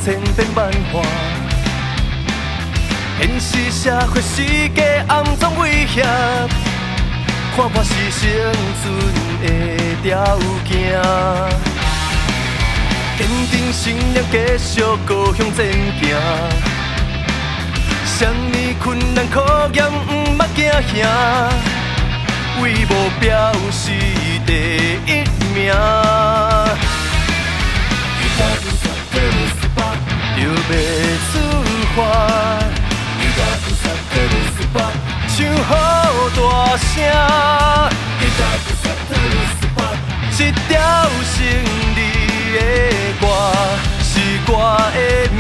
千变万化。现实社会世界暗中威胁，看破是生存的条件。坚定信念，继续高向前行。什么困难考验，不捌惊吓，为目标是第一名。就要出发，唱好大声，一条胜利的歌是我的名。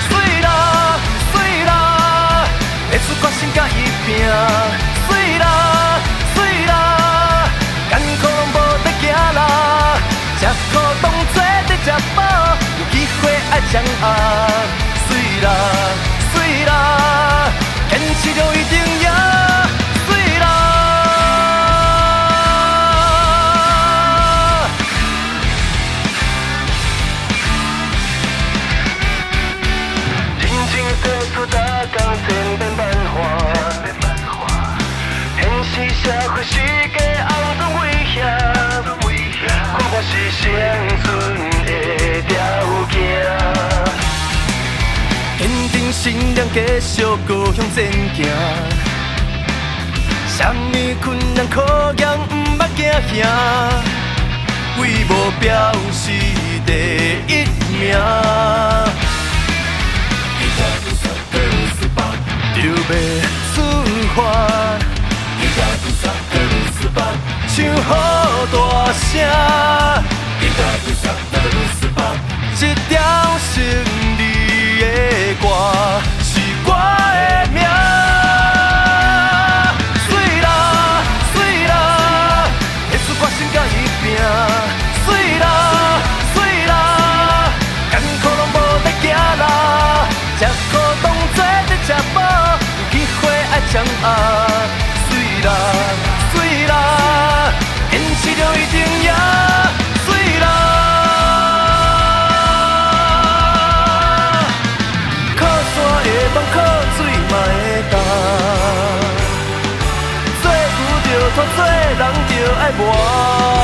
水啦水啦，会出决心甲伊拼。水啦水啦，艰苦拢无得惊啦，吃苦当作在吃饱，有机会爱掌握。水啦水啦，坚持就一定赢。水啦。打工千变万化，现实社会世界暗中威胁，看破是生存的条件。坚定信念，继续高向前行。什么困难考验，不捌惊吓，为目标是第一名。就要出发，唱好大声，一条胜利的歌是我的名。水啦水啦，会出决心甲伊拼。水啦水啦，艰苦拢无得惊啦，吃苦当作在吃饱。掌握，水啦水啦，坚持就一定赢。水啦，靠山会放，靠水嘛会干。做牛就拖，做人就爱磨。